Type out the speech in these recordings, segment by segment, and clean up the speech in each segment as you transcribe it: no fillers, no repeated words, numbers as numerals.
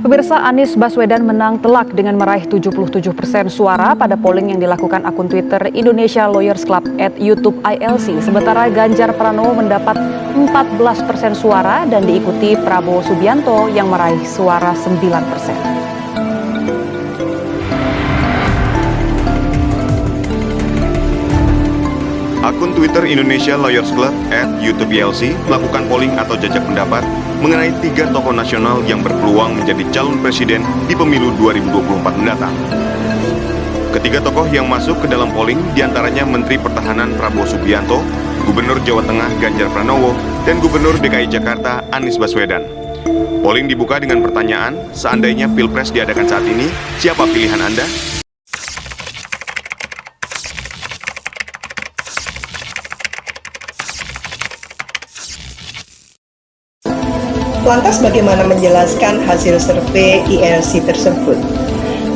Pemirsa, Anies Baswedan menang telak dengan meraih 77% suara pada polling yang dilakukan akun Twitter Indonesia Lawyers Club @YouTube ILC. Sementara Ganjar Pranowo mendapat 14% suara dan diikuti Prabowo Subianto yang meraih suara 9%. Akun Twitter Indonesia Lawyers Club @YouTube ILC melakukan polling atau jajak pendapat mengenai 3 tokoh nasional yang berpeluang menjadi calon presiden di pemilu 2024 mendatang. Ketiga tokoh yang masuk ke dalam polling diantaranya Menteri Pertahanan Prabowo Subianto, Gubernur Jawa Tengah Ganjar Pranowo, dan Gubernur DKI Jakarta Anies Baswedan. Polling dibuka dengan pertanyaan, seandainya Pilpres diadakan saat ini, siapa pilihan Anda? Lantas bagaimana menjelaskan hasil survei ILC tersebut?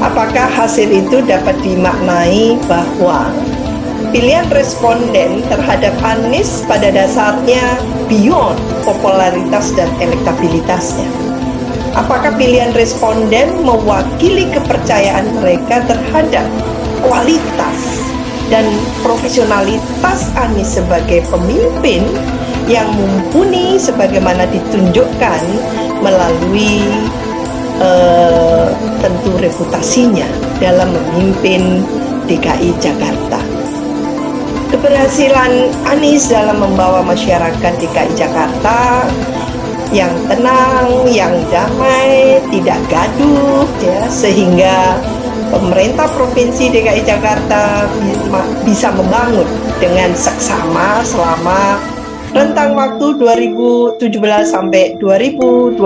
Apakah hasil itu dapat dimaknai bahwa pilihan responden terhadap Anies pada dasarnya beyond popularitas dan elektabilitasnya? Apakah pilihan responden mewakili kepercayaan mereka terhadap kualitas dan profesionalitas Anies sebagai pemimpin yang mumpuni sebagaimana ditunjukkan melalui tentu reputasinya dalam memimpin DKI Jakarta. Keberhasilan Anies dalam membawa masyarakat DKI Jakarta yang tenang, yang damai, tidak gaduh, ya, sehingga pemerintah Provinsi DKI Jakarta bisa membangun dengan seksama selama rentang waktu 2017 sampai 2022.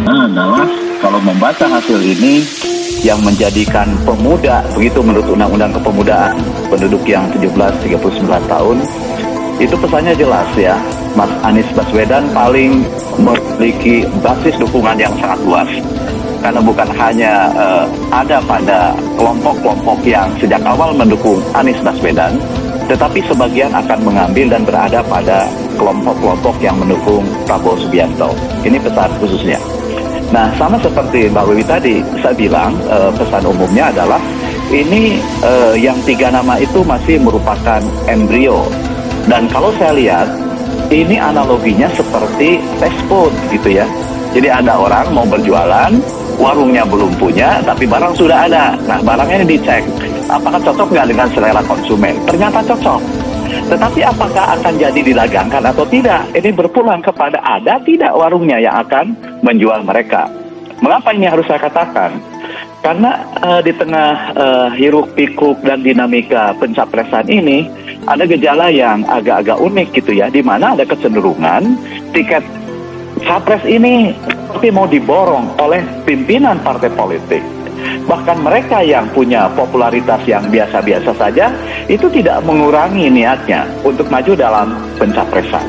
Adalah kalau membaca hasil ini yang menjadikan pemuda, begitu menurut Undang-Undang Kepemudaan, penduduk yang 17-39 tahun, itu pesannya jelas ya, Mas Anies Baswedan paling memiliki basis dukungan yang sangat luas. Karena bukan hanya ada pada kelompok-kelompok yang sejak awal mendukung Anies Baswedan, tetapi sebagian akan mengambil dan berada pada kelompok-kelompok yang mendukung Prabowo Subianto. Ini pesan khususnya. Nah, sama seperti Mbak Wiwi tadi, saya bilang pesan umumnya adalah ini yang 3 nama itu masih merupakan embrio. Dan kalau saya lihat, ini analoginya seperti tespon gitu ya. Jadi ada orang mau berjualan, warungnya belum punya, tapi barang sudah ada. Nah, barangnya ini dicek. Apakah cocok nggak dengan selera konsumen? Ternyata cocok. Tetapi apakah akan jadi didagangkan atau tidak? Ini berpulang kepada ada tidak warungnya yang akan menjual mereka. Mengapa ini harus saya katakan? Karena di tengah hiruk pikuk dan dinamika pencapresan ini, ada gejala yang agak-agak unik gitu ya, di mana ada kecenderungan tiket capres ini seperti mau diborong oleh pimpinan partai politik. Bahkan mereka yang punya popularitas yang biasa-biasa saja itu tidak mengurangi niatnya untuk maju dalam pencapresan.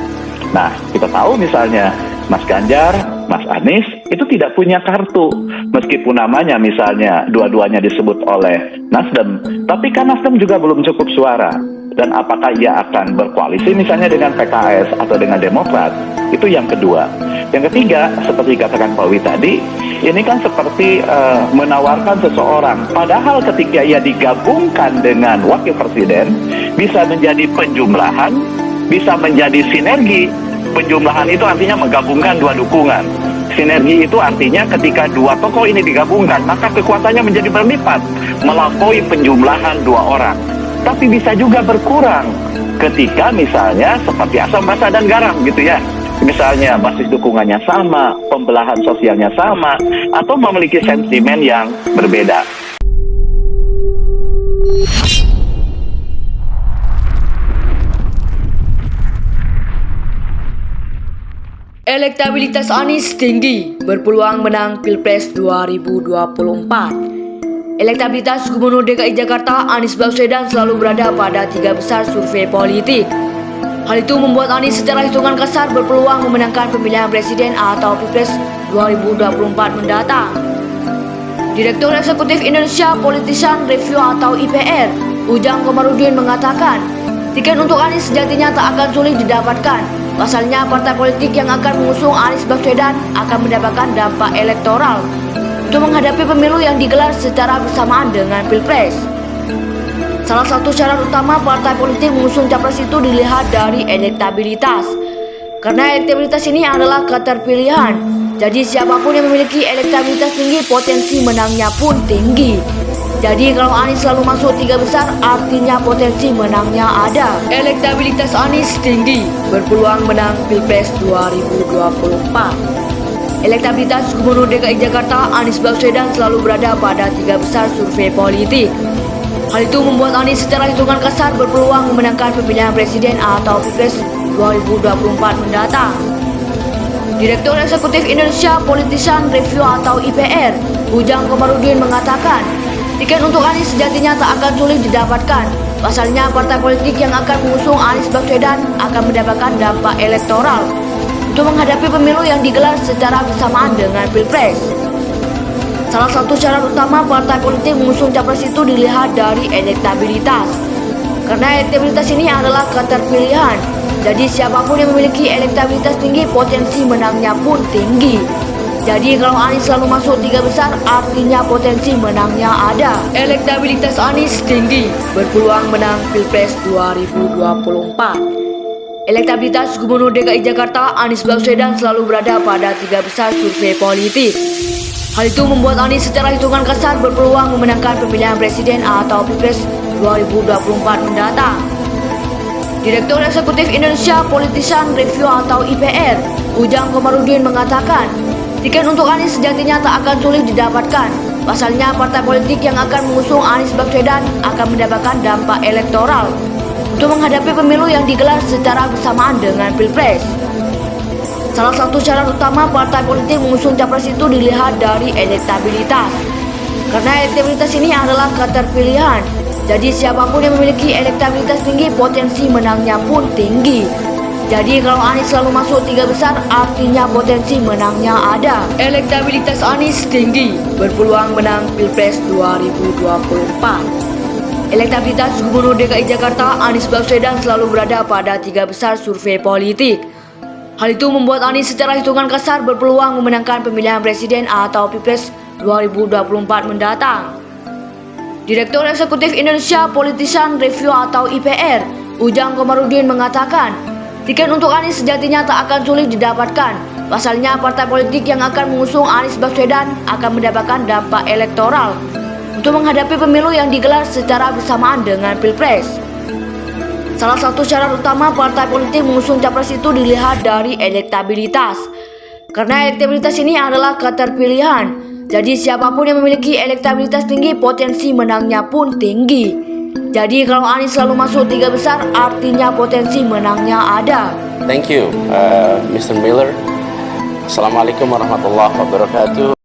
Nah, kita tahu misalnya Mas Ganjar, Mas Anies itu tidak punya kartu, meskipun namanya misalnya dua-duanya disebut oleh Nasdem, tapi kan Nasdem juga belum cukup suara. Dan apakah ia akan berkoalisi misalnya dengan PKS atau dengan Demokrat? Itu yang kedua. Yang ketiga, seperti katakan Pak Wi tadi, ini kan seperti menawarkan seseorang. Padahal ketika ia digabungkan dengan wakil presiden, bisa menjadi penjumlahan, bisa menjadi sinergi. Penjumlahan itu artinya menggabungkan 2 dukungan. Sinergi itu artinya ketika 2 tokoh ini digabungkan, maka kekuatannya menjadi berlipat, melampaui penjumlahan 2 orang. Tapi bisa juga berkurang ketika misalnya seperti asam basa dan garam gitu ya. Misalnya basis dukungannya sama, pembelahan sosialnya sama, atau memiliki sentimen yang berbeda. Elektabilitas Anies tinggi, berpeluang menang Pilpres 2024. Elektabilitas Gubernur DKI Jakarta Anies Baswedan selalu berada pada 3 besar survei politik. Hal itu membuat Anies secara hitungan kasar berpeluang memenangkan pemilihan presiden atau Pilpres 2024 mendatang. Direktur Eksekutif Indonesia Politician Review atau IPR, Ujang Komarudin mengatakan, tiket untuk Anies sejatinya tak akan sulit didapatkan Pasalnya, partai politik yang akan mengusung Anies Baswedan akan mendapatkan dampak elektoral untuk menghadapi pemilu yang digelar secara bersamaan dengan Pilpres. Salah satu syarat utama partai politik mengusung capres itu dilihat dari elektabilitas. Karena elektabilitas ini adalah keterpilihan. Jadi siapapun yang memiliki elektabilitas tinggi, potensi menangnya pun tinggi. Jadi kalau Anies selalu masuk 3 besar, artinya potensi menangnya ada. Elektabilitas Anies tinggi, berpeluang menang Pilpres 2024. Elektabilitas Gubernur DKI Jakarta Anies Baswedan selalu berada pada 3 besar survei politik. Hal itu membuat Anies secara hitungan kasar berpeluang memenangkan pemilihan presiden atau Pilpres 2024 mendatang. Direktur Eksekutif Indonesia Politician Review atau IPR, Ujang Komarudin mengatakan, tiket untuk Anies sejatinya tak akan sulit didapatkan. Pasalnya, partai politik yang akan mengusung Anies Baswedan akan mendapatkan dampak elektoral untuk menghadapi pemilu yang digelar secara bersamaan dengan Pilpres. Salah satu syarat utama partai politik mengusung capres itu dilihat dari elektabilitas. Karena elektabilitas ini adalah keterpilihan. Jadi siapapun yang memiliki elektabilitas tinggi, potensi menangnya pun tinggi. Jadi kalau Anies selalu masuk 3 besar, artinya potensi menangnya ada. Elektabilitas Anies tinggi, berpeluang menang Pilpres 2024. Elektabilitas Gubernur DKI Jakarta Anies Baswedan selalu berada pada 3 besar survei politik. Hal itu membuat Anies secara hitungan kasar berpeluang memenangkan pemilihan presiden atau Pilpres 2024 mendatang. Direktur Eksekutif Indonesia Politician Review atau IPR, Ujang Komarudin mengatakan, tiket untuk Anies sejatinya tak akan sulit didapatkan. Pasalnya, partai politik yang akan mengusung Anies Baswedan akan mendapatkan dampak elektoral untuk menghadapi pemilu yang digelar secara bersamaan dengan Pilpres. Salah satu syarat utama partai politik mengusung capres itu dilihat dari elektabilitas. Karena elektabilitas ini adalah keterpilihan. Jadi siapapun yang memiliki elektabilitas tinggi, potensi menangnya pun tinggi. Jadi kalau Anies selalu masuk 3 besar, artinya potensi menangnya ada. Elektabilitas Anies tinggi, berpeluang menang Pilpres 2024. Elektabilitas Gubernur DKI Jakarta Anies Baswedan selalu berada pada 3 besar survei politik. Hal itu membuat Anies secara hitungan kasar berpeluang memenangkan pemilihan presiden atau Pilpres 2024 mendatang. Direktur Eksekutif Indonesia Politician Review atau IPR, Ujang Komarudin mengatakan, tiket untuk Anies sejatinya tak akan sulit didapatkan. Pasalnya, partai politik yang akan mengusung Anies Baswedan akan mendapatkan dampak elektoral untuk menghadapi pemilu yang digelar secara bersamaan dengan Pilpres. Salah satu syarat utama partai politik mengusung capres itu dilihat dari elektabilitas. Karena elektabilitas ini adalah keterpilihan. Jadi siapapun yang memiliki elektabilitas tinggi, potensi menangnya pun tinggi. Jadi kalau Anies selalu masuk 3 besar, artinya potensi menangnya ada. Thank you, Mr. Miller. Assalamualaikum warahmatullahi wabarakatuh.